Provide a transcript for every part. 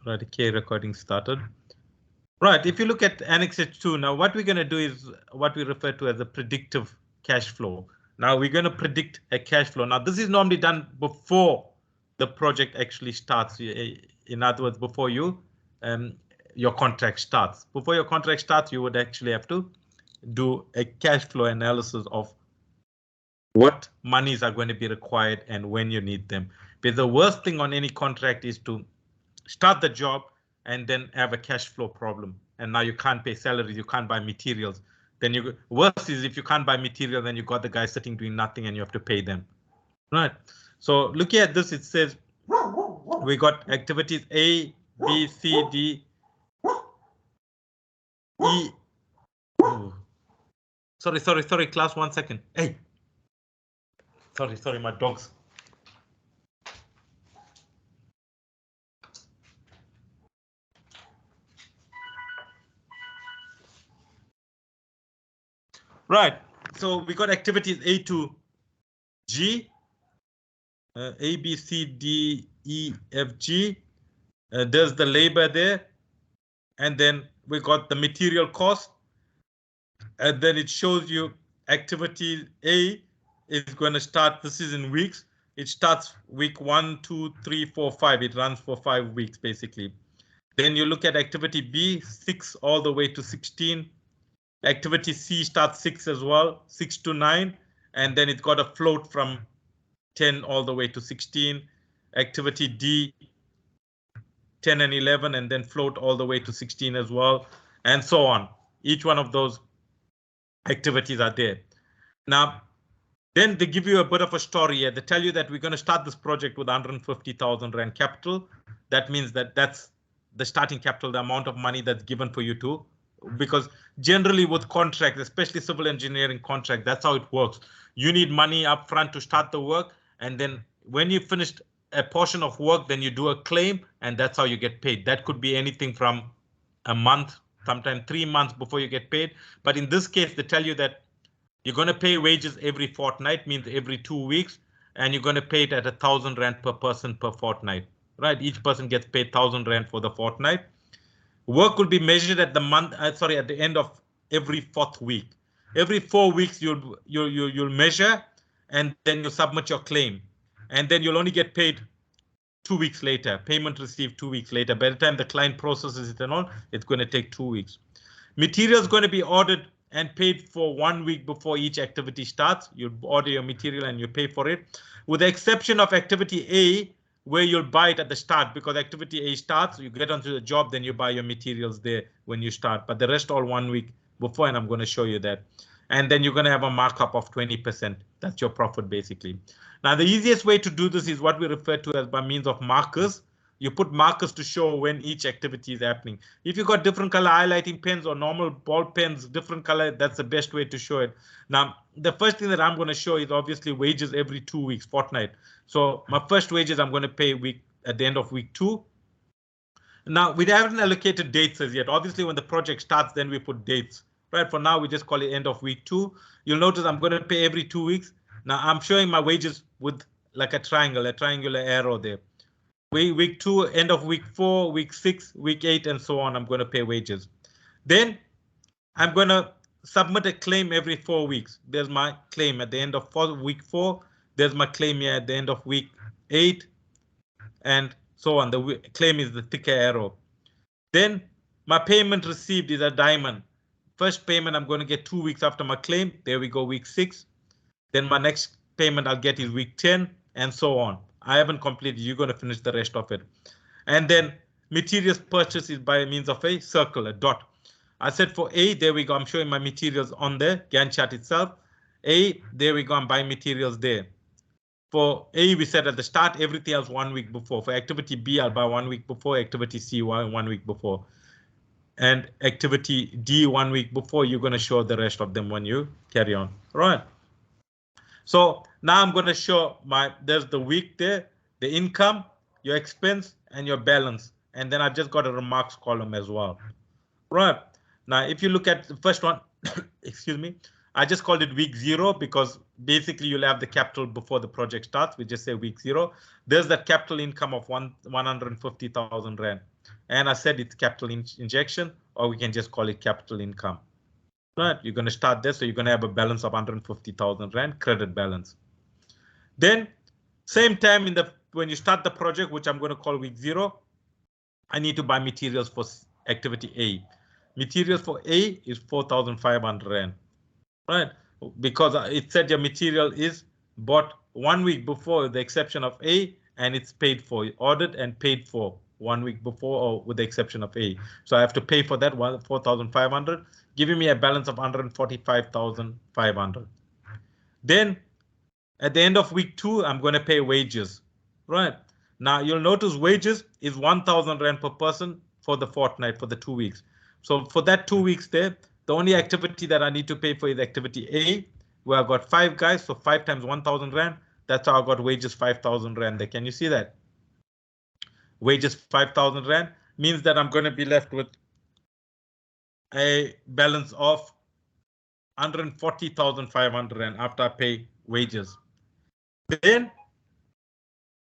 Right, okay, recording started. Right, if you look at Annex H2, now what we're going to do is what we refer to as a predictive cash flow. Now we're going to predict a cash flow. Now this is normally done before the project actually starts. In other words, before your contract starts. Before your contract starts, you would actually have to do a cash flow analysis of what monies are going to be required and when you need them. But the worst thing on any contract is to start the job and then have a cash flow problem. And now you can't pay salaries, you can't buy materials. Then worse is if you can't buy material, then you got the guy sitting doing nothing and you have to pay them. Right. So looking at this, it says we got activities A, B, C, D, E. Oh. Sorry, class, 1 second. Hey. Sorry, my dogs. Right, so we got activities A to G, A, B, C, D, E, F, G. There's the labor there. And then we got the material cost. And then it shows you activity A is going to start, this is in weeks. It starts week 1, 2, 3, 4, 5. It runs for 5 weeks, basically. Then you look at activity B, 6 all the way to 16. Activity C starts 6 as well, 6 to 9, and then it's got a float from 10 all the way to 16. Activity D, 10 and 11, and then float all the way to 16 as well, and so on. Each one of those activities are there. Now, then they give you a bit of a story here. They tell you that we're going to start this project with 150,000 Rand capital. That means that that's the starting capital, the amount of money that's given for you to. Because generally with contracts, especially civil engineering contract, that's how it works. You need money up front to start the work. And then when you finished a portion of work, then you do a claim and that's how you get paid. That could be anything from a month, sometimes 3 months before you get paid. But in this case, they tell you that you're going to pay wages every fortnight, means every 2 weeks, and you're going to pay it at 1,000 Rand per person per fortnight, right? Each person gets paid 1,000 Rand for the fortnight. Work will be measured at the end of every 4th week. Every 4 weeks you'll measure and then you submit your claim. And then you'll only get paid 2 weeks later. Payment received 2 weeks later. By the time the client processes it and all, it's going to take 2 weeks. Material is going to be ordered and paid for 1 week before each activity starts. You order your material and you pay for it. With the exception of activity A, where you'll buy it at the start, because activity A starts, you get onto the job, then you buy your materials there when you start. But the rest all 1 week before, and I'm going to show you that. And then you're going to have a markup of 20%. That's your profit, basically. Now, the easiest way to do this is what we refer to as by means of markers. You put markers to show when each activity is happening. If you've got different color highlighting pens or normal ball pens, different color, that's the best way to show it. Now, the first thing that I'm going to show is obviously wages every 2 weeks, fortnight. So my first wages I'm going to pay at the end of week 2. Now, we haven't allocated dates as yet. Obviously, when the project starts, then we put dates. Right, for now, we just call it end of week 2. You'll notice I'm going to pay every 2 weeks. Now, I'm showing my wages with like a triangular arrow there. Week 2, end of week 4, week 6, week 8, and so on. I'm going to pay wages. Then I'm going to submit a claim every 4 weeks. There's my claim at the end of week 4. There's my claim here at the end of week 8, and so on. The claim is the thicker arrow. Then my payment received is a diamond. First payment I'm going to get 2 weeks after my claim. There we go, week 6. Then my next payment I'll get is week 10, and so on. I haven't completed. You're going to finish the rest of it. And then materials purchase is by means of a circle, a dot. I said for A, there we go. I'm showing my materials on the Gantt chart itself. A, there we go. I'm buying materials there. For A, we said at the start, everything else 1 week before. For activity B, I'll buy 1 week before. Activity C, 1 week before. And activity D 1 week before. You're going to show the rest of them when you carry on. All right. So now I'm going to show there's the week there, the income, your expense, and your balance. And then I've just got a remarks column as well. Right. Now, if you look at the first one, excuse me, I just called it week 0 because basically you'll have the capital before the project starts. We just say week 0. There's that capital income of 150,000 Rand. And I said it's capital injection, or we can just call it capital income. Right? You're going to start there, so you're going to have a balance of 150,000 Rand credit balance. Then, same time when you start the project, which I'm going to call week 0, I need to buy materials for activity A. Materials for A is 4,500 Rand. Right? Because it said your material is bought 1 week before, the exception of A, and it's paid for, ordered and paid for 1 week before, or with the exception of A. So I have to pay for that 4,500, giving me a balance of 145,500. Then at the end of week 2, I'm going to pay wages. Right? Now you'll notice wages is 1,000 Rand per person for the fortnight, for the 2 weeks. So for that 2 weeks there, the only activity that I need to pay for is activity A, where I've got 5 guys, so 5 times 1,000 Rand. That's how I got wages 5,000 Rand there. Can you see that? Wages 5,000 Rand means that I'm going to be left with a balance of 140,500 Rand after I pay wages. Then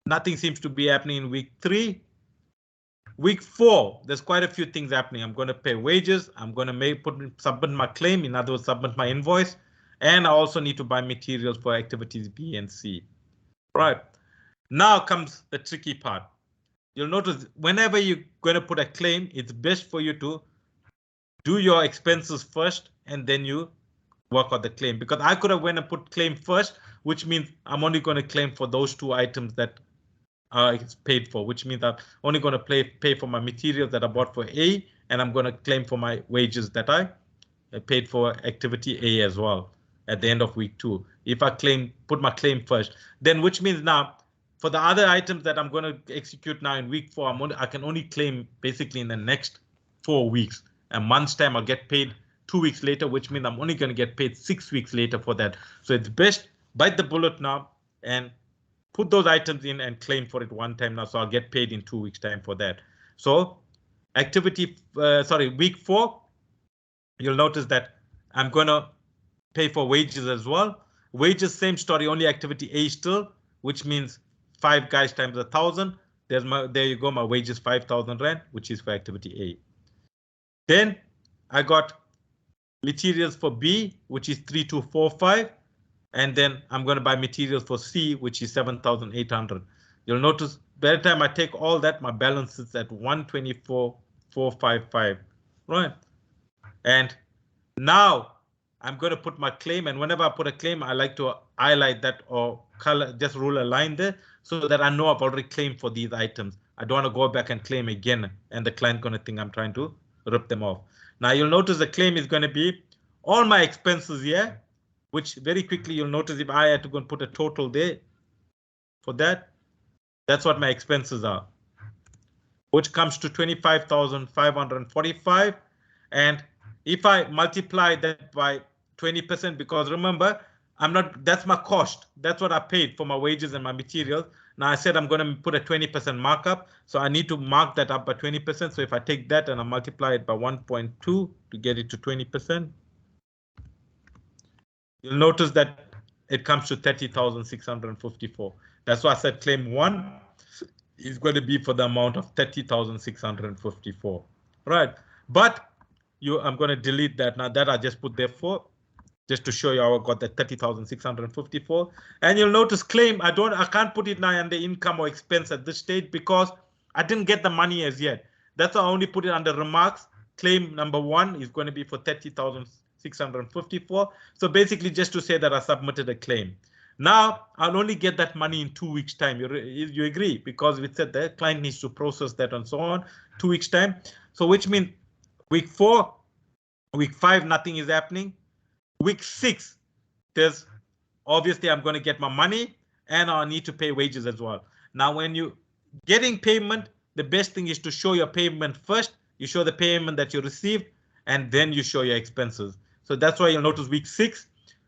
nothing seems to be happening in week 3. Week 4, there's quite a few things happening. I'm going to pay wages. I'm going to submit my claim. In other words, submit my invoice. And I also need to buy materials for activities B and C. Right. Now comes the tricky part. You'll notice whenever you're going to put a claim, it's best for you to do your expenses first and then you work on the claim. Because I could have went and put claim first, which means I'm only going to claim for those 2 items that it's paid for, which means I'm only going to pay for my materials that I bought for A, and I'm going to claim for my wages that I paid for activity A as well at the end of week 2. If I put my claim first, then which means now for the other items that I'm going to execute now in week 4, I can only claim basically in the next 4 weeks. A month's time I'll get paid 2 weeks later, which means I'm only going to get paid 6 weeks later for that. So it's best bite the bullet now and put those items in and claim for it one time now, so I'll get paid in 2 weeks time for that. So week 4, you'll notice that I'm going to pay for wages as well. Wages, same story, only activity A still, which means 5 guys times 1,000. There you go, my wages 5,000 Rand, which is for activity A. Then I got materials for B, which is 3,245. And then I'm going to buy materials for C, which is 7,800. You'll notice by the time I take all that, my balance is at 124,455, right? And now I'm going to put my claim, and whenever I put a claim, I like to highlight that or color, just rule a line there so that I know I've already claimed for these items. I don't want to go back and claim again, and the client going to think I'm trying to rip them off. Now you'll notice the claim is going to be all my expenses here, which very quickly you'll notice if I had to go and put a total there for that, that's what my expenses are, which comes to 25,545. And if I multiply that by 20%, because remember, that's my cost. That's what I paid for my wages and my materials. Now I said I'm going to put a 20% markup. So I need to mark that up by 20%. So if I take that and I multiply it by 1.2 to get it to 20%, you'll notice that it comes to 30,654. That's why I said claim 1 is going to be for the amount of 30,654, right? But I'm going to delete that. Now that I just put there for, just to show you how I got that 30,654. And you'll notice claim, I can't put it now under income or expense at this stage because I didn't get the money as yet. That's why I only put it under remarks. Claim number 1 is going to be for 30,654. So basically just to say that I submitted a claim. Now I'll only get that money in 2 weeks time. You agree? Because we said the client needs to process that and so on. 2 weeks time. So which means week 4, week 5, nothing is happening. Week 6, there's obviously I'm going to get my money and I need to pay wages as well. Now when you getting payment, the best thing is to show your payment first. You show the payment that you received and then you show your expenses. So that's why you'll notice week 6,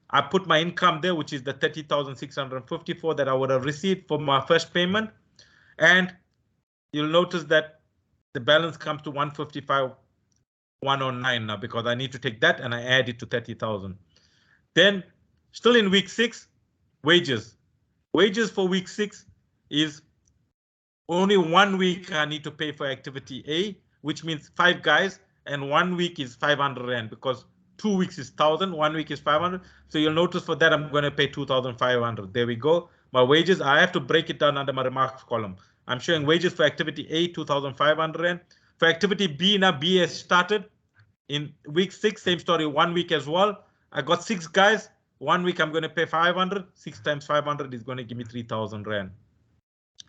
I put my income there, which is the 30,654 that I would have received for my first payment. And you'll notice that the balance comes to 155,109 now because I need to take that and I add it to 30,000. Then still in week 6, wages. Wages for week 6 is only 1 week I need to pay for activity A, which means 5 guys, and 1 week is 500 Rand because 2 weeks is 1,000, 1 week is 500. So you'll notice for that, I'm going to pay 2,500. There we go. My wages, I have to break it down under my remarks column. I'm showing wages for activity A, 2,500 Rand. For activity B, now B has started in week 6, same story, 1 week as well. I got 6 guys. 1 week I'm going to pay 500. 6 times 500 is going to give me 3,000 Rand.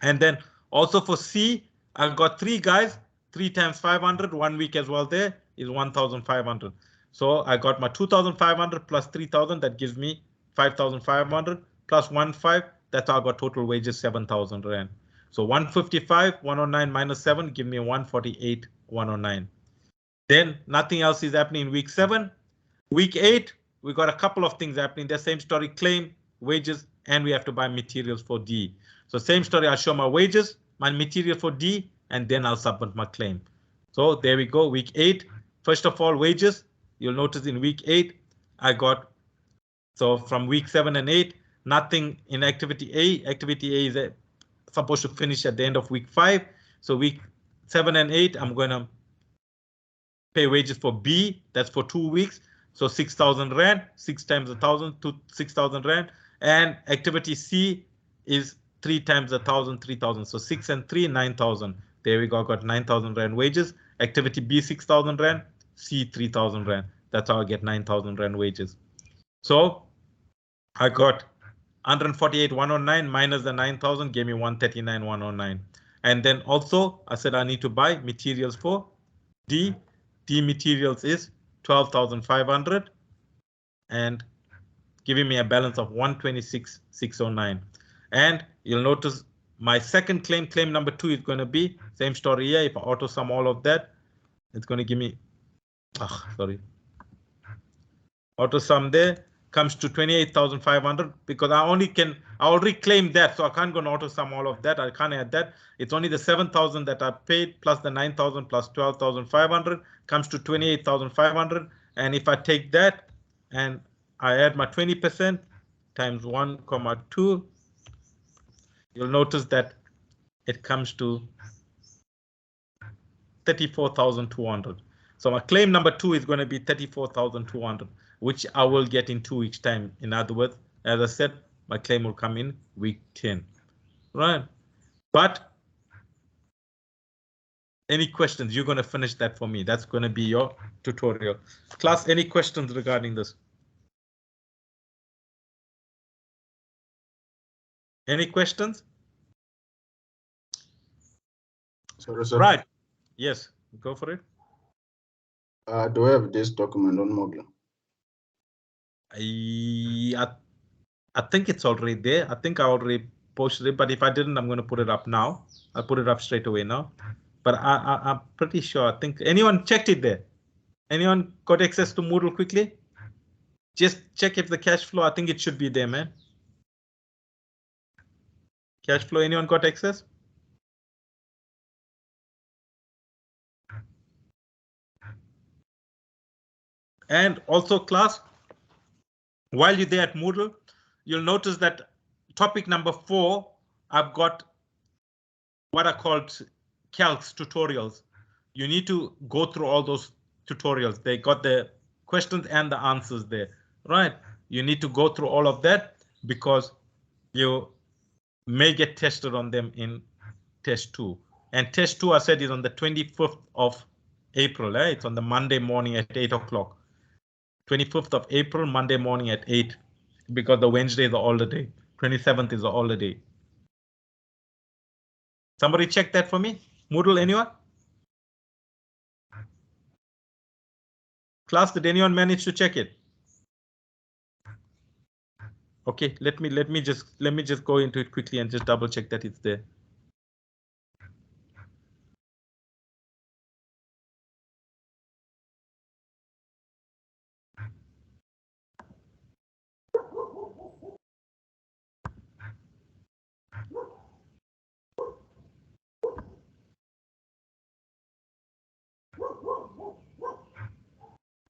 And then also for C, I got 3 guys. 3 times 500, 1 week as well there is 1,500. So I got my 2,500 plus 3,000, that gives me 5,500 plus 1,500. That's how I got total wages 7,000 Rand. So 155, 109 minus 7 give me 148, 109. Then nothing else is happening in week 7. Week 8, we got a couple of things happening. The same story, claim, wages, and we have to buy materials for D. So same story, I'll show my wages, my material for D, and then I'll submit my claim. So there we go, week 8. First of all, wages. You'll notice in week 8, I got, so from week 7 and 8, nothing in activity A. Activity A is supposed to finish at the end of week 5. So week 7 and 8, I'm going to pay wages for B. That's for 2 weeks. So 6,000 Rand, 6 times 1,000 to 6,000 Rand. And activity C is 3 times 1,000, 3,000. So 6 and 3, 9,000. There we go, got 9,000 Rand wages. Activity B, 6,000 Rand, C, 3,000 Rand. That's how I get 9,000 Rand wages. So I got 148, 109 minus the 9,000 gave me 139, 109. And then also I said I need to buy materials for D. D materials is 12,500 and giving me a balance of 126,609. And you'll notice my second claim, claim number 2 is going to be same story here. If I auto sum all of that, it's going to give me, auto sum there comes to 28,500 because I already claimed that, so I can't go and auto sum all of that. I can't add that. It's only the 7,000 that I paid plus the 9,000 plus 12,500 comes to 28,500. And if I take that and I add my 20% times 1,2, you'll notice that it comes to 34,200. So my claim number 2 is going to be 34,200, which I will get in 2 weeks time. In other words, as I said, my claim will come in week 10, right? But any questions? You're going to finish that for me. That's going to be your tutorial. Class, any questions regarding this? Any questions? Sorry, sir. Right. Yes, go for it. Do we have this document on Moodle? I think it's already there. I think I already posted it, but if I didn't, I'm going to put it up now. I'll put it up straight away now. But I'm pretty sure. I think anyone checked it there. Anyone got access to Moodle quickly? Just check if the cash flow. I think it should be there, man. Cash flow. Anyone got access? And also, class, while you're there at Moodle, you'll notice that topic number 4, I've got what are called calcs tutorials. You need to go through all those tutorials. They got the questions and the answers there, right? You need to go through all of that because you may get tested on them in test 2. And test 2, I said, is on the 25th of April. It's on the Monday morning at 8 o'clock. 25th of April, Monday morning at 8, because the Wednesday is the holiday. 27th is the holiday. Somebody check that for me. Moodle, anyone? Class, did anyone manage to check it? Okay, let me just go into it quickly and just double check that it's there.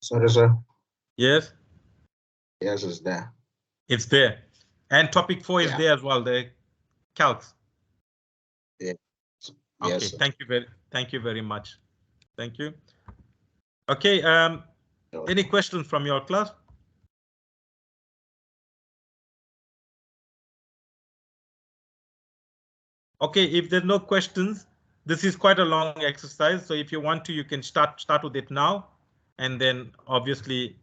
Sorry, sir. Yes. Yes, it's there. It's there. And topic 4 is there as well, the calcs. Yeah. Okay, Yes, sir. thank you very much. Thank you. Okay, any questions from your class? Okay, if there's no questions, this is quite a long exercise. So if you want to, you can start with it now. And then obviously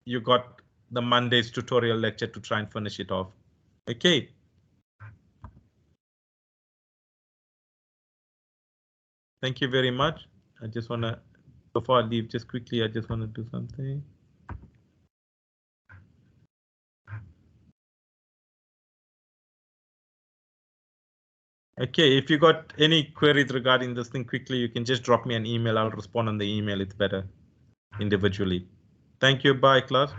you got the Monday's tutorial lecture to try and finish it off. Okay. Thank you very much. I just want to, before I leave, just quickly, I just want to do something. Okay, if you got any queries regarding this thing quickly, you can just drop me an email. I'll respond on the email. It's better individually. Thank you. Bye, class.